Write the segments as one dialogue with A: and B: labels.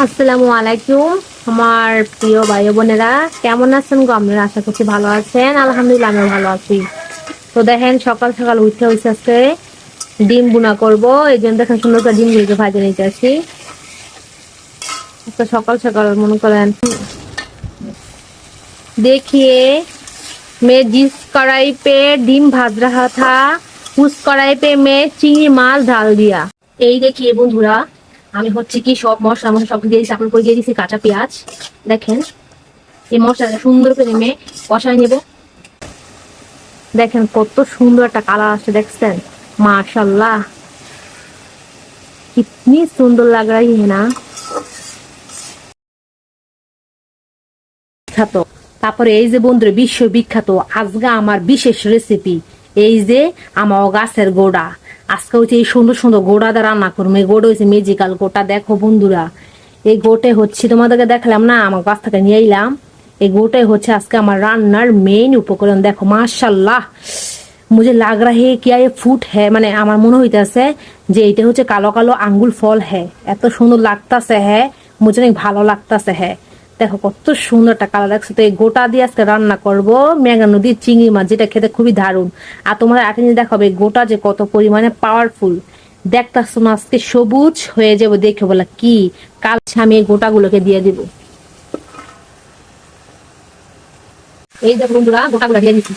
A: আসসালামু আলাইকুম আমার প্রিয় ভাই বোনেরা, কেমন আছেন গো? আপনারা আশা করছি ভালো আছেন। আলহামদুলিল্লাহ আমিও ভালো আছি। তো দেখেন সকাল সকাল উঠে হয়েছে আজকে ডিম বুনা করব। এই জন্য দেখেন সুন্দর করে ডিম গুলিকে ভাজে নিতে আসি। তো সকাল সকাল মনে করেন देखिए मैं जिस कढ़ाई पे ডিম भाज रहा था उस कढ़ाई पे मैं চিংড়ি মাছ डाल दिया। এই দেখিয়ে বন্ধুরা আমি হচ্ছে কি সব মশলা সব দিয়ে দিচ্ছি, আপনার করে দিয়ে দিচ্ছি কাঁচা পেঁয়াজ। দেখেন এই মশলাটা সুন্দর করে আমি কষাই নেব। দেখেন কত সুন্দর একটা কালার আসছে, দেখছেন? মাশাআল্লাহ কিতনি সুন্দর লাগ रही है ना। বিখ্যাত, তারপরে এই যে বন্ধুরা বিশ্ববিখ্যাত আজকে আমার বিশেষ রেসিপি, এই যে আমার গাছের গোড়া। আজকে হচ্ছে এই সুন্দর সুন্দর গোড়া দিয়ে রান্না করবো। এই গোড়া হচ্ছে মেজিক্যাল গোটা। দেখো বন্ধুরা এই গোটে হচ্ছে তোমাদেরকে দেখালাম না, আমার গাছ থেকে নিয়ে এলাম। এই গোটাই হচ্ছে আজকে আমার রান্নার মেইন উপকরণ। দেখো মাশাআল্লাহ मुझे लाग रहा है क्या ये फूट है, মানে আমার মনে হইতেছে যে এটা হচ্ছে কালো কালো আঙ্গুল ফল হ্যাঁ। এত সুন্দর লাগতাছে হ্যাঁ, মুঝে অনেক ভালো লাগতাছে হ্যাঁ। দেখো কত সুন্দর একটা কালার লাগছে। তো এই গোটা দিয়ে আজকে রান্না করবো মেঘনা নদীর চিংড়ি মাছ, যেটা খেতে খুবই দারুণ। আর তোমার আগে দেখাবে গোটা যে কত পরিমাণে পাওয়ারফুল। দেখতাছো না আজকে সবুজ হয়ে যাবো দেখে, বলা কি কাল আমি এই গোটাগুলোকে দিয়ে দিব। এই দেখো বন্ধুরা গোটাগুলো দিয়ে দিচ্ছি।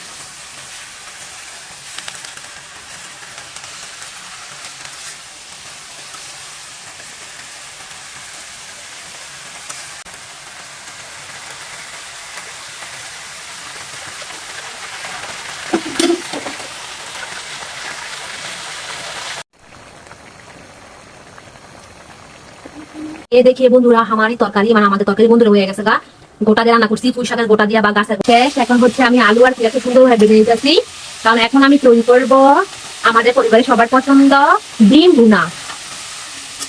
A: এ দেখিয়ে বন্ধুরা আমারই তরকারি, মানে আমাদের তরকারি বন্ধুরা হয়ে গেছে গা। গোটা দিয়ে রান্না করছি পুঁই শাকের গোটা দিয়া বা গাছের শেষ। এখন হচ্ছে আমি আলু আর পেঁয়াজ সুন্দরভাবে বেঁধে নিতেছি, কারণ এখন আমি তৈরি করব আমাদের পরিবারের সবার পছন্দ ডিম ভুনা।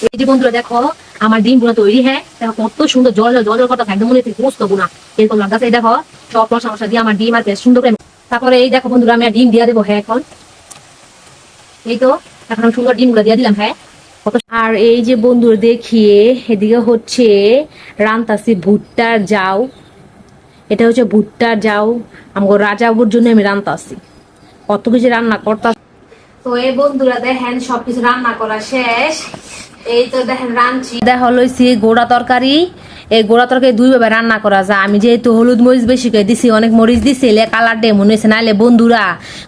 A: এই যে বন্ধুরা দেখো আমার ডিম ভুনা তৈরি। হ্যাঁ দেখো কত সুন্দর জল জল জল কথা একদম মনে হচ্ছে মস্ত ভুনা এরকম লাগছে। এই দেখো সব মশলা মশলা দিয়ে আমার ডিম আর পেঁয়াজ সুন্দর করে। তারপরে এই দেখো বন্ধুরা আমি ডিম দিয়ে দেবো। হ্যাঁ এখন এই তো এখন আমি সুন্দর ডিমগুলো দিয়ে দিলাম। হ্যাঁ আর এই যে বন্ধুর দেখিয়ে এদিকে হচ্ছে রান্তাছি ভুট্টার যাও। এটা হচ্ছে ভুট্টার যাও আমার রাজাবুর জন্য আমি রান্তাছি। কত কিছু রান্না করতাম। তো এই বন্ধুরা দেখেন সবকিছু রান্না করা শেষ। এই তো দেখেন রাঁধছি। দেখা লইছি গোড়া তরকারি। এই গোড়া তরকারি দুই ভাবে রান্না করা যায়। আমি যেহেতু হলুদ মরিচ বেশি করে দিছি, অনেক মরিচ দিছি, এলে কালার ডে মনে হয়েছে। নাইলে বন্ধুরা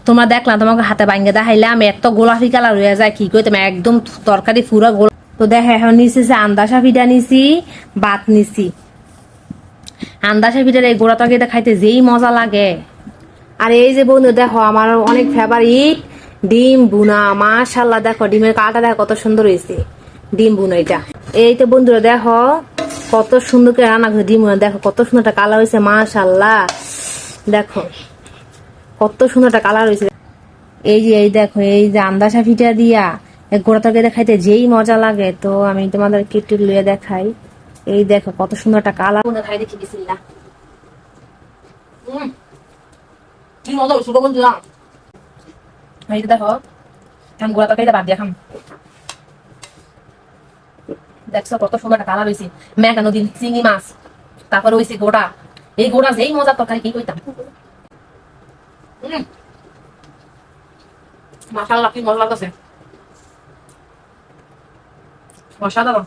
A: তোমরা দেখলাম তোমাকে হাতে ভাঙ্গে দেখাইলাম এত গোলাপি কালার হয়ে যায় কি করে, তুমি একদম তরকারি পুরা গোলা। তো দেখো এখন নিচে আন্দাসা পিঠা নিছি, ভাত নিছি। আন্দাসা পিঠার এই গোড়া তরকারিটা খাইতে যেই মজা লাগে। আর এই যে বন্ধু দেখো আমার অনেক ফেভারিট ডিম বুনা। মাশাআল্লাহ দেখো ডিমের কালারটা দেখো কত সুন্দর হয়েছে ডিম বুনা এটা। এই তো বন্ধুরা দেখো কত সুন্দর করে রান্না করে ডিম বুনা। দেখো কত সুন্দর একটা কালার হয়েছে মাশাআল্লাহ। দেখো কত সুন্দর একটা কালার হয়েছে। এই যে এই দেখো এই যে আন্দাসা পিঠা দিয়া গোড়া তরকারি খাইতে যেই মজা লাগে। তো আমি তোমাদেরকে একটু লুয়ে দেখাই। এই দেখো কত সুন্দর একটা কালার। খাই দেখি বিসমিল্লাহ। কি মজা হয়েছে বন্ধুরা। এই দেখো আমি গোড়া তরকারিটা বাদ দিয়ে খাম। দেখছো কত সুন্দর একটা কালার হয়েছে। মেঘনা নদীর চিংড়ি মাছ, তারপরে হয়েছে গোড়া। এই গোড়া যেই মজার তরকারি কি কইতাম। মাশাআল্লাহ কি মজা লাগতেছে, অসাধারণ।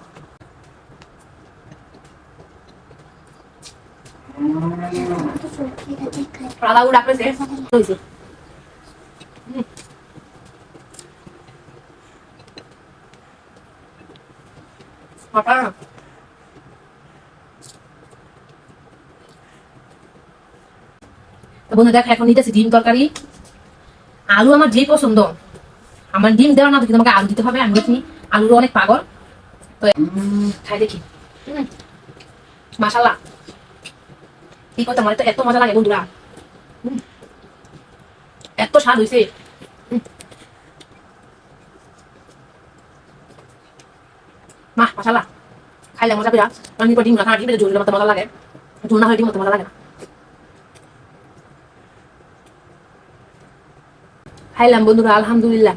A: রাধা উড়া পেছে হয়েছে। বন্ধু দেখ এখন নিতেছি ডিম তরকারি। আলু আমার যেই পছন্দ, আমার ডিম দেওয়া না দেখি তোমাকে আলু দিতে হবে। আমি দেখি আলুর অনেক পাগল। তো খাই দেখি। মাশাআল্লাহ কি করতে আমার এত মজা লাগে বন্ধুরা, এত স্বাদ হয়েছে। মাশাআল্লাহ খাইলে মজা বিরাট। আমি ডিম রাখা ডিমের ঝোল মতো মজা লাগে, ঝোল না হয় ডিম মতো মজা লাগে না। খাইলাম বন্ধুরা আলহামদুলিল্লাহ।